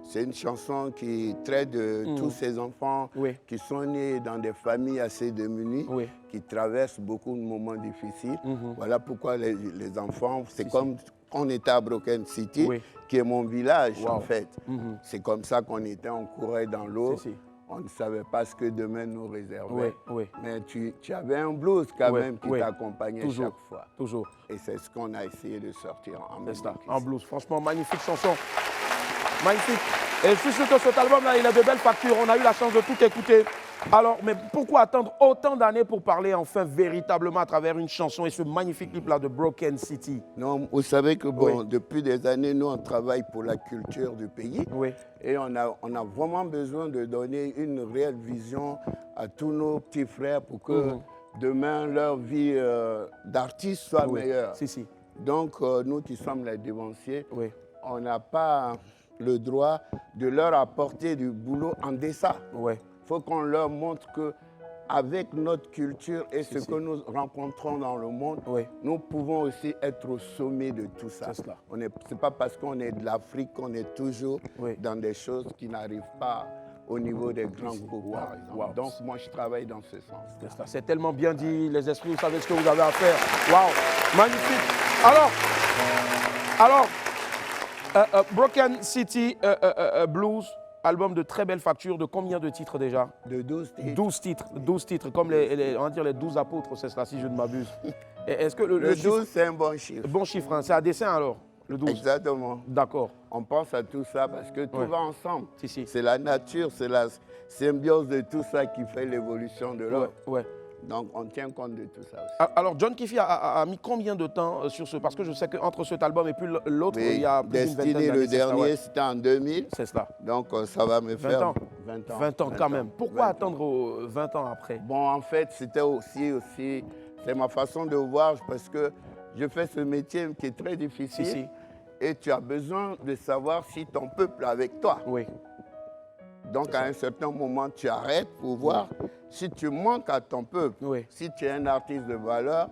c'est une chanson qui traite de tous ces enfants qui sont nés dans des familles assez démunies, qui traversent beaucoup de moments difficiles. Voilà pourquoi les enfants, c'est comme on était à Broken City, qui est mon village en fait. C'est comme ça qu'on était, on courait dans l'eau. On ne savait pas ce que demain nous réservait. Mais tu avais un blues quand même qui t'accompagnait chaque fois. Toujours. Et c'est ce qu'on a essayé de sortir en musique. En blues. Franchement, magnifique chanson. Magnifique. Et je suis sûr que cet album-là, il a de belles factures. On a eu la chance de tout écouter. Alors, mais pourquoi attendre autant d'années pour parler enfin véritablement à travers une chanson et ce magnifique clip-là de Broken City? Non, vous savez que bon, depuis des années, nous, on travaille pour la culture du pays. Et on a vraiment besoin de donner une réelle vision à tous nos petits frères pour que demain, leur vie d'artiste soit meilleure. Donc, nous qui sommes les dévanciers, on n'a pas le droit de leur apporter du boulot en dessin. Il faut qu'on leur montre qu'avec notre culture et ce que nous rencontrons dans le monde, nous pouvons aussi être au sommet de tout ça. Ce n'est pas parce qu'on est de l'Afrique qu'on est toujours dans des choses qui n'arrivent pas au niveau des grands groupes, par exemple. Donc, moi, je travaille dans ce sens. C'est tellement bien dit, les esprits, vous savez ce que vous avez à faire. Waouh, magnifique. Alors, Broken City Blues, album de très belle facture, de combien de titres déjà? De 12 titres. 12 titres, comme on va dire les 12 apôtres, c'est cela, si je ne m'abuse. Est-ce que le 12, c'est un bon chiffre. Bon chiffre, hein. C'est à dessein alors, le 12? Exactement. D'accord. On pense à tout ça parce que tout va ensemble. C'est la nature, c'est la symbiose de tout ça qui fait l'évolution de l'homme. Donc, on tient compte de tout ça aussi. Alors, John Kiffi a mis combien de temps sur ce... Parce que je sais qu'entre cet album et puis l'autre, il y a plus d'une vingtaine Destiny, d'années. le dernier, c'était en 2000. C'est cela. Donc, ça va me faire 20 ans quand même. Pourquoi attendre 20 ans après? Bon, en fait, c'était aussi c'est ma façon de voir parce que je fais ce métier qui est très difficile. Et tu as besoin de savoir si ton peuple est avec toi. Oui. Donc, à un certain moment, tu arrêtes pour voir si tu manques à ton peuple. Oui. Si tu es un artiste de valeur,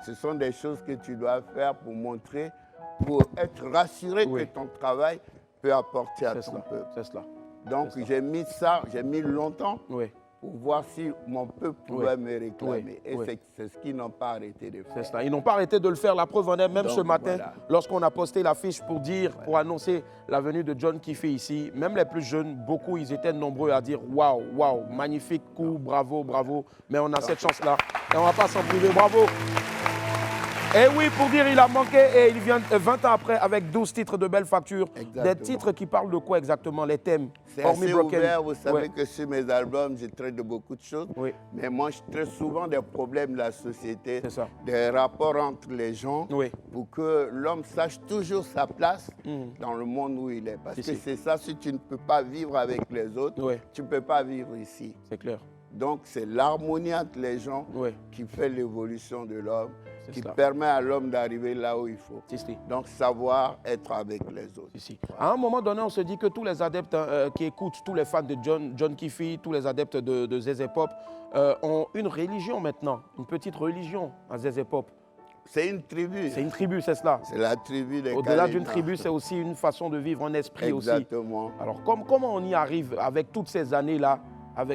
ce sont des choses que tu dois faire pour montrer, pour être rassuré que ton travail peut apporter à ton peuple. C'est cela. Donc, j'ai mis longtemps pour voir si mon peuple pouvait me réclamer. Et c'est ce qu'ils n'ont pas arrêté de faire. C'est cela. Ils n'ont pas arrêté de le faire. La preuve en est, même ce matin, lorsqu'on a posté l'affiche pour annoncer la venue de John Kiffi ici, même les plus jeunes, beaucoup, ils étaient nombreux à dire « Waouh, waouh, magnifique coup, bravo, bravo ». Mais on a cette chance-là et on ne va pas s'en priver. Bravo. Et oui, pour dire, il a manqué et il vient 20 ans après avec 12 titres de belle facture. Exactement. Des titres qui parlent de quoi exactement, les thèmes? C'est assez ouvert, vous savez que sur mes albums, je traite de beaucoup de choses. Mais moi, je traite souvent des problèmes de la société, des rapports entre les gens, pour que l'homme sache toujours sa place dans le monde où il est. Parce que c'est ça, si tu ne peux pas vivre avec les autres, tu ne peux pas vivre ici. C'est clair. Donc, c'est l'harmonie entre les gens qui fait l'évolution de l'homme, qui permet à l'homme d'arriver là où il faut. Donc, savoir être avec les autres. À un moment donné, on se dit que tous les adeptes qui écoutent, tous les fans de John Kiffi, tous les adeptes de Zeze Pop ont une religion maintenant, une petite religion à Zeze Pop. C'est une tribu. C'est une tribu, c'est cela. C'est la tribu des Au-delà d'une tribu, c'est aussi une façon de vivre, un esprit aussi. Exactement. Alors, comment on y arrive avec toutes ces années-là,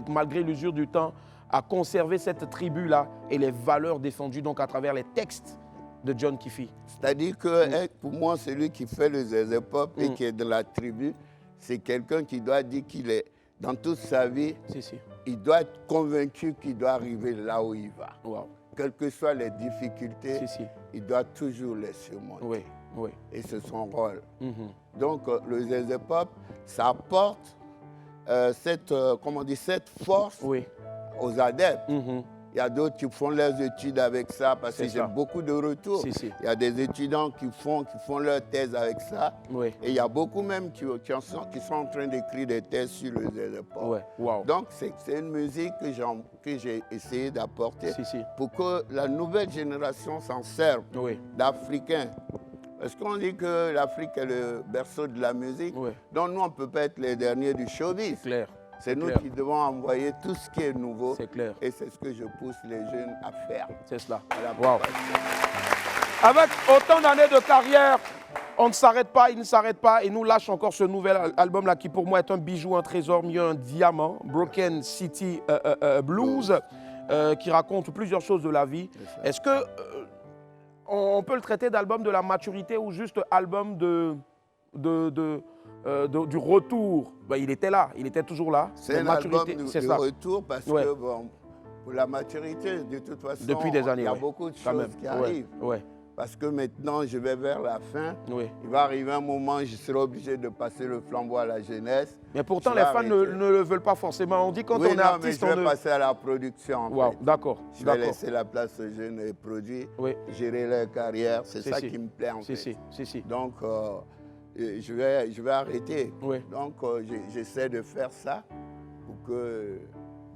malgré l'usure du temps, à conserver cette tribu-là et les valeurs défendues donc à travers les textes de John Kiffi? C'est-à-dire que pour moi, celui qui fait le Zeze Pop et qui est de la tribu, c'est quelqu'un qui doit dire qu'il est, dans toute sa vie, il doit être convaincu qu'il doit arriver là où il va. Quelles que soient les difficultés, il doit toujours les surmonter. Et c'est son rôle. Donc, le Zeze Pop, ça apporte cette force aux adeptes. Il y a d'autres qui font leurs études avec ça parce que j'ai beaucoup de retours. Il y a des étudiants qui font leur thèse avec ça. Et il y a beaucoup même qui sont en train d'écrire des thèses sur le Zeze Pop. Donc, c'est une musique que j'ai essayé d'apporter pour que la nouvelle génération s'en serve d'Africains. Parce qu'on dit que l'Afrique est le berceau de la musique. Donc, nous, on ne peut pas être les derniers du showbiz. C'est nous qui devons envoyer tout ce qui est nouveau. C'est clair. Et c'est ce que je pousse les jeunes à faire. C'est cela. Avec autant d'années de carrière, on ne s'arrête pas, il ne s'arrête pas. Et nous lâche encore ce nouvel album-là qui pour moi est un bijou, un trésor, mieux un diamant. Broken City Blues, qui raconte plusieurs choses de la vie. Est-ce que on peut le traiter d'album de la maturité ou juste album du retour? Il était là, il était toujours là. C'est un album du retour parce que pour la maturité, de toute façon, depuis des années, il y a beaucoup de choses qui arrivent. Parce que maintenant, je vais vers la fin. Il va arriver un moment où je serai obligé de passer le flambeau à la jeunesse. Mais pourtant, les fans ne le veulent pas forcément. On dit quand on est artiste, mais je vais passer à la production. D'accord. Je vais laisser la place aux jeunes et produire, gérer leur carrière. C'est ça qui me plaît en fait. Donc, je vais arrêter. Donc, j'essaie de faire ça pour que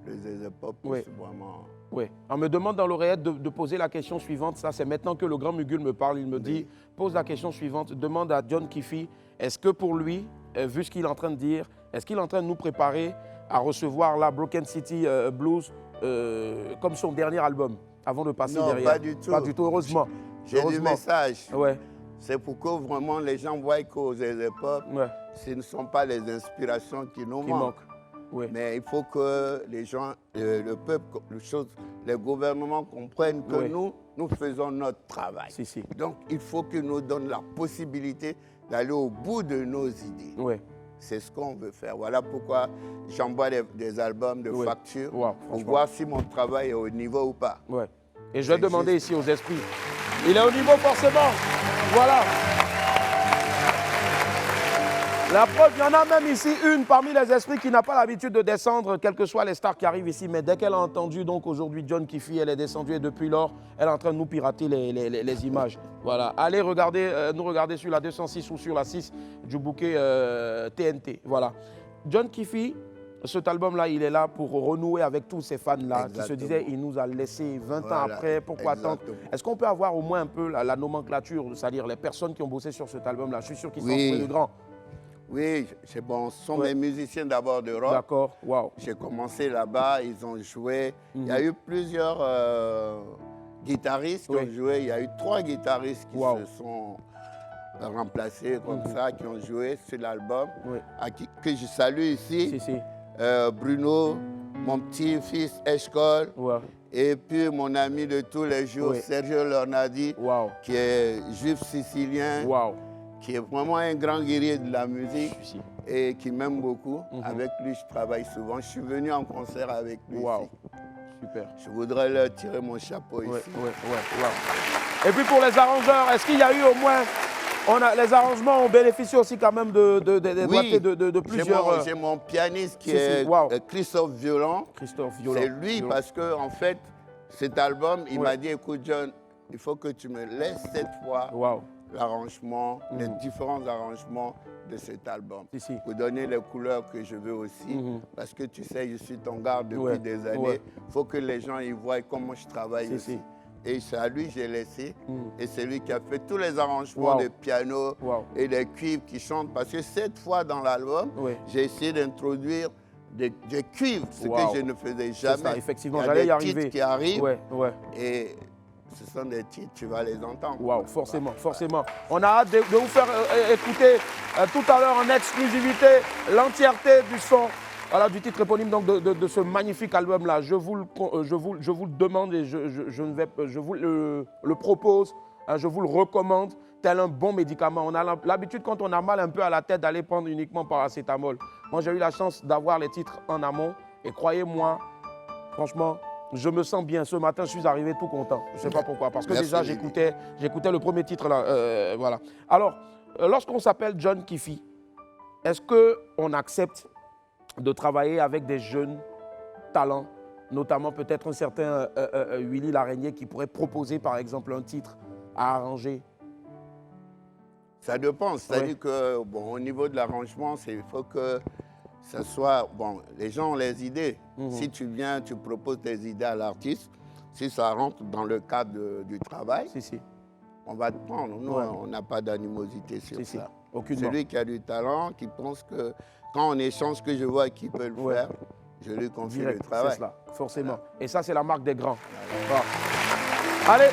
le Zeze Pop puisse vraiment... On me demande dans l'oreillette de poser la question suivante. Ça, c'est maintenant que le grand Mugul me parle. Il me dit, pose la question suivante. Demande à John Kiffi, est-ce que pour lui, vu ce qu'il est en train de dire, est-ce qu'il est en train de nous préparer à recevoir la Broken City Blues comme son dernier album, avant de passer derrière? Non, pas du tout. Pas du tout, heureusement. J'ai du message. C'est pour que vraiment les gens voient qu'aux Zeze Pop, ce ne sont pas les inspirations qui nous manquent. Mais il faut que les gens, le peuple, les gouvernements comprennent que nous faisons notre travail. Donc, il faut qu'ils nous donnent la possibilité d'aller au bout de nos idées. C'est ce qu'on veut faire. Voilà pourquoi j'envoie des albums de facture pour voir si mon travail est au niveau ou pas. Et je vais demander ici aux esprits. Il est au niveau forcément. Voilà. La preuve, il y en a même ici une parmi les esprits qui n'a pas l'habitude de descendre, quelles que soient les stars qui arrivent ici. Mais dès qu'elle a entendu, donc aujourd'hui, John Kiffi, elle est descendue et depuis lors, elle est en train de nous pirater les images. Voilà. Allez regarder, nous regarder sur la 206 ou sur la 6 du bouquet TNT. Voilà. John Kiffi, cet album-là, il est là pour renouer avec tous ces fans-là qui se disaient, il nous a laissé 20 ans après, pourquoi attendre? Est-ce qu'on peut avoir au moins un peu la nomenclature, c'est-à-dire les personnes qui ont bossé sur cet album-là? Je suis sûr qu'ils sont de grands. Oui, c'est bon. Ce sont des musiciens d'abord de rock. D'accord, waouh. J'ai commencé là-bas, ils ont joué. Il y a eu plusieurs guitaristes qui ont joué. Il y a eu 3 guitaristes qui se sont remplacés comme ça, qui ont joué sur l'album, que je salue ici. Bruno, mon petit-fils Eshkol, et puis mon ami de tous les jours, Sergio Lornadi, qui est juif sicilien. Qui est vraiment un grand guerrier de la musique et qui m'aime beaucoup. Avec lui, je travaille souvent. Je suis venu en concert avec lui ici. Super. Je voudrais leur tirer mon chapeau ici. Et puis pour les arrangeurs, est-ce qu'il y a eu au moins... les arrangements ont bénéficié aussi quand même de plusieurs... J'ai mon pianiste qui est Christophe Violent. C'est lui parce que en fait, cet album, il m'a dit, écoute John, il faut que tu me laisses cette fois l'arrangement, les différents arrangements de cet album. Pour donner les couleurs que je veux aussi. Parce que tu sais, je suis ton garde depuis des années. Il faut que les gens y voient comment je travaille aussi. Et c'est à lui que j'ai laissé. Et c'est lui qui a fait tous les arrangements de piano et des cuivres qui chantent. Parce que cette fois dans l'album, j'ai essayé d'introduire des cuivres, ce que je ne faisais jamais. Ça, effectivement, j'allais y arriver. Il y a des titres qui arrivent. Et ce sont des titres, tu vas les entendre. Waouh, forcément, forcément. On a hâte de vous faire écouter tout à l'heure en exclusivité l'entièreté du son, voilà, du titre éponyme donc, de ce magnifique album-là. Je vous le demande et je vous le propose, hein, je vous le recommande, tel un bon médicament. On a l'habitude, quand on a mal un peu à la tête, d'aller prendre uniquement paracétamol. Moi, j'ai eu la chance d'avoir les titres en amont et croyez-moi, franchement, je me sens bien. Ce matin, je suis arrivé tout content. Je ne sais pas pourquoi. Parce que déjà, j'écoutais le premier titre là. Voilà. Alors, lorsqu'on s'appelle John Kiffi, est-ce qu'on accepte de travailler avec des jeunes talents, notamment peut-être un certain Willy Laraignée qui pourrait proposer par exemple un titre à arranger? Ça dépend. C'est-à-dire que, au niveau de l'arrangement, il faut que ça soit... Bon, les gens ont les idées. Si tu viens, tu proposes tes idées à l'artiste, si ça rentre dans le cadre du travail, on va te prendre. Nous, on n'a pas d'animosité sur ça. Celui qui a du talent, qui pense que quand on échange ce que je vois qu'il peut le faire, je lui confie le travail. C'est cela, forcément. Et ça, c'est la marque des grands. Allez,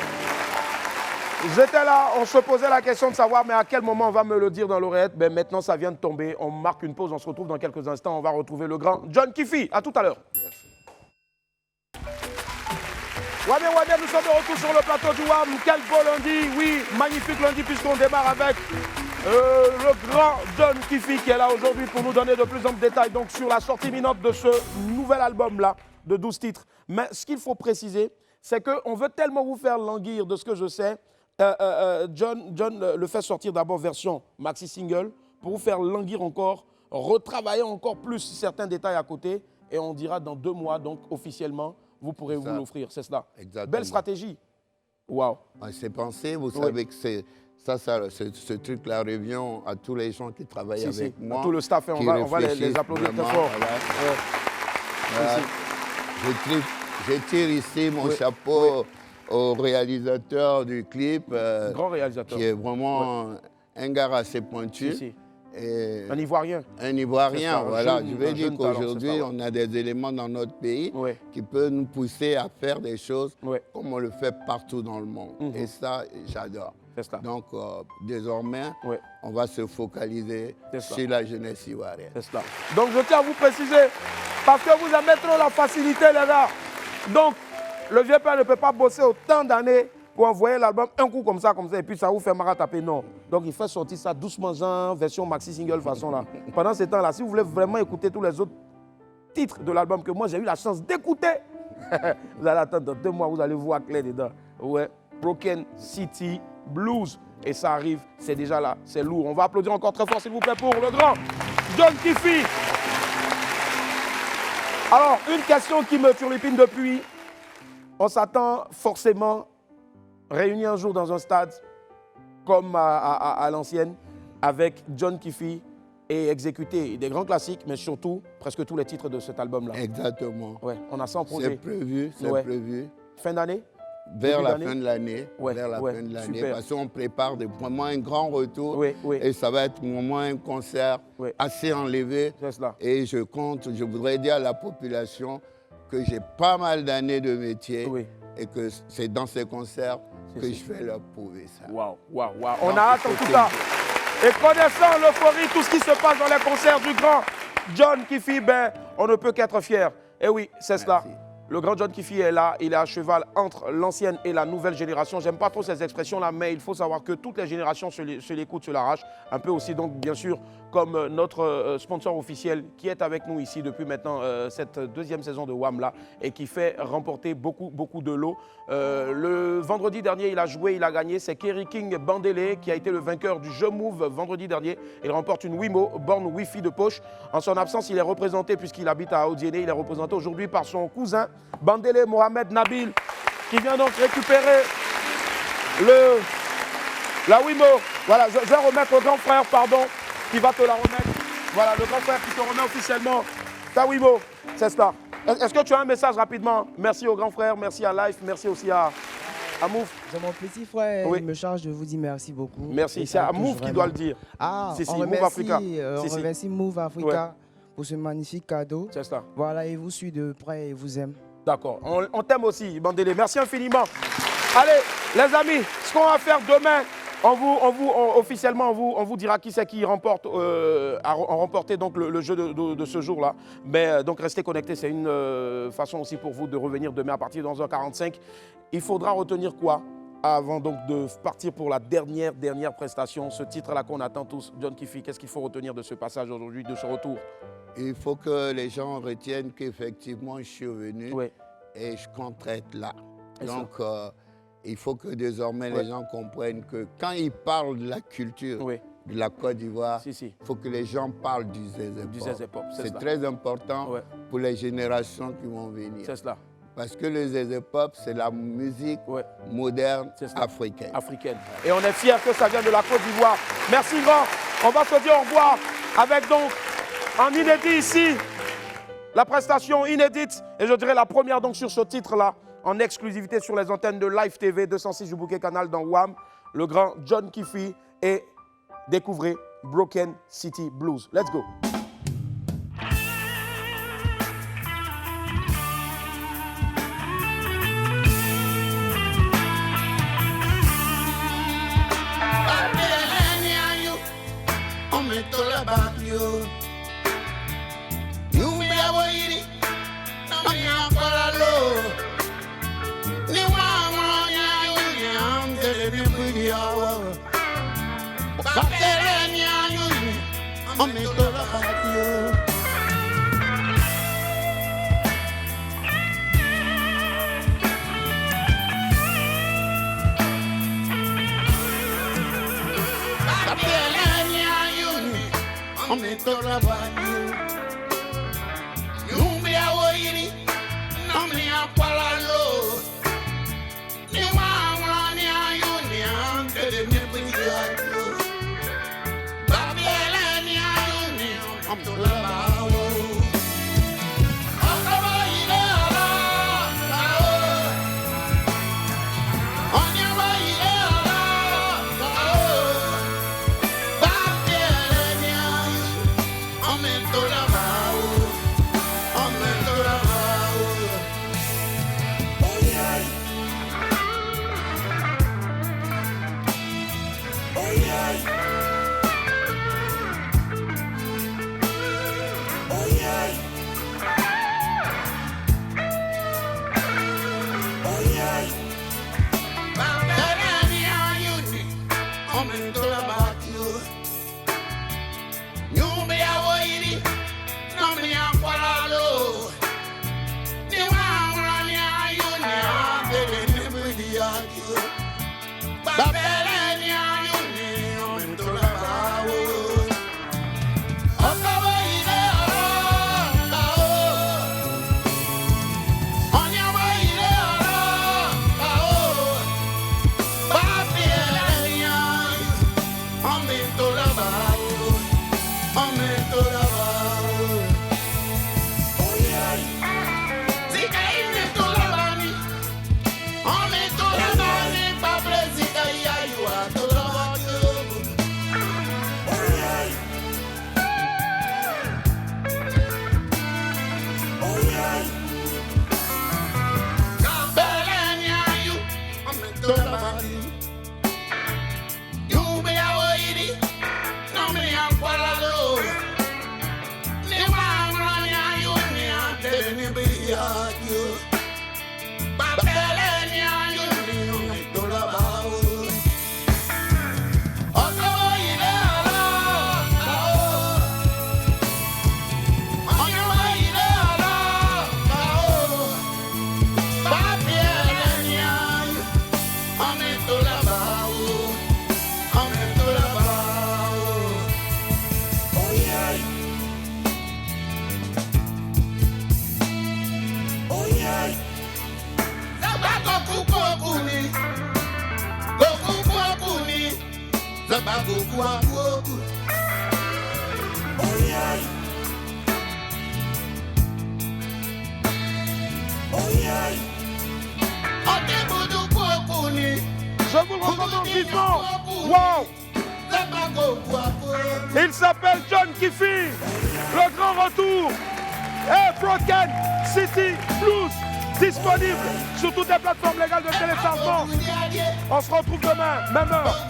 j'étais là, on se posait la question de savoir, mais à quel moment on va me le dire dans l'oreillette? Ben maintenant, ça vient de tomber. On marque une pause, on se retrouve dans quelques instants. On va retrouver le grand John Kiffi. À tout à l'heure. Wamien, nous sommes de retour sur le plateau du WAM. Quel beau lundi, oui, magnifique lundi puisqu'on démarre avec le grand John Kiffi qui est là aujourd'hui pour nous donner de plus amples détails donc, sur la sortie imminente de ce nouvel album-là de 12 titres. Mais ce qu'il faut préciser, c'est qu'on veut tellement vous faire languir de ce que je sais. John le fait sortir d'abord version maxi single pour vous faire languir encore, retravailler encore plus certains détails à côté et on dira dans 2 mois donc officiellement vous pourrez vous l'offrir, c'est cela. Exactement. Belle stratégie. Waouh. C'est pensé, vous savez que ce truc-là revient à tous les gens qui travaillent avec moi. À tout le staff, on va les applaudir très fort. Je tire ici mon chapeau au réalisateur du clip, grand réalisateur, qui est vraiment un gars assez pointu. Et un Ivoirien. Un Ivoirien, voilà. Je veux dire qu'aujourd'hui, on a des éléments dans notre pays qui peuvent nous pousser à faire des choses comme on le fait partout dans le monde. Et ça, j'adore. Donc, désormais, on va se focaliser sur la jeunesse ivoirienne. Donc, je tiens à vous préciser, parce que vous aimez trop la facilité, les gars. Donc, le vieux père ne peut pas bosser autant d'années pour envoyer l'album un coup comme ça, et puis ça vous fait marre à taper. Non. Donc, il fait sortir ça doucement, genre, version maxi-single façon là. Pendant ce temps-là, si vous voulez vraiment écouter tous les autres titres de l'album que moi, j'ai eu la chance d'écouter, vous allez attendre 2 mois, vous allez voir clair dedans. Ouais. Broken City Blues. Et ça arrive, c'est déjà là, c'est lourd. On va applaudir encore très fort, s'il vous plaît, pour le grand John Kiffy. Alors, une question qui me turlupine depuis. On s'attend forcément, réunis un jour dans un stade, comme à l'ancienne, avec John Kiffy et exécuter des grands classiques, mais surtout presque tous les titres de cet album-là. Exactement. Ouais, on a ça en projet. C'est prévu. Fin d'année? Vers la fin de l'année. Ouais, vers la fin de l'année. super. Parce qu'on prépare vraiment un grand retour. Oui, oui. Et ça va être vraiment un concert assez enlevé. C'est cela. Et je voudrais dire à la population que j'ai pas mal d'années de métier. Et que c'est dans ces concerts que je vais leur prouver ça. Waouh, waouh, waouh. On a hâte en tout cas. Et connaissant l'euphorie, tout ce qui se passe dans les concerts du grand John Kiffy, ben, on ne peut qu'être fier. Et oui, c'est cela. Le grand John Kiffy est là, il est à cheval entre l'ancienne et la nouvelle génération. J'aime pas trop ces expressions-là, mais il faut savoir que toutes les générations se l'écoutent, se l'arrachent. Un peu aussi, donc, bien sûr, comme notre sponsor officiel qui est avec nous ici depuis maintenant cette deuxième saison de WAM-là et qui fait remporter beaucoup de lots. Le vendredi dernier, il a joué, il a gagné. C'est Kerry King Bandele qui a été le vainqueur du jeu Move vendredi dernier. Il remporte une Wimo, borne Wi-Fi de poche. En son absence, il est représenté, puisqu'il habite à Odiéné, il est représenté aujourd'hui par son cousin, Bandele Mohamed Nabil, qui vient donc récupérer la Wimo. Voilà, je vais remettre au grand frère, pardon, qui va te la remettre. Voilà, le grand frère qui te remet officiellement ta Wimo. C'est cela. Est-ce que tu as un message rapidement? Merci au grand frère, merci à Life, merci aussi à Mouf. C'est mon petit frère, il me charge de vous dire merci beaucoup. Merci, c'est à Mouf qui doit le dire. Ah, si, on Move Africa. On remercie Move Africa pour ce magnifique cadeau. C'est ça. Voilà, il vous suit de près et vous aime. D'accord, on t'aime aussi, Bandele. Merci infiniment. Allez, les amis, ce qu'on va faire demain, officiellement, on vous dira qui c'est qui a remporté donc le jeu de ce jour-là. Mais donc restez connectés, c'est une façon aussi pour vous de revenir demain à partir de 11h45. Il faudra retenir quoi avant donc de partir pour la dernière prestation, ce titre-là qu'on attend tous, John Kiffy, qu'est-ce qu'il faut retenir de ce passage aujourd'hui, de ce retour? Il faut que les gens retiennent qu'effectivement je suis venu et je compte être là. Donc il faut que désormais les gens comprennent que quand ils parlent de la culture de la Côte d'Ivoire, il faut que les gens parlent du Zézé Pop. C'est très important pour les générations qui vont venir. C'est cela. Parce que le Zézé Pop, c'est la musique moderne africaine. Et on est fiers que ça vient de la Côte d'Ivoire. Merci grand. On va se dire au revoir avec donc en inédit ici, la prestation inédite. Et je dirais la première donc sur ce titre-là, en exclusivité sur les antennes de Live TV 206 du bouquet canal dans WAM, le grand John Kiffy, et découvrez Broken City Blues. Let's go. Babylon, Je vous le recommande vivement. Wow! Il s'appelle John Kiffy. Le grand retour. Et Broken City Blues. Disponible sur toutes les plateformes légales de téléchargement. On se retrouve demain, même heure.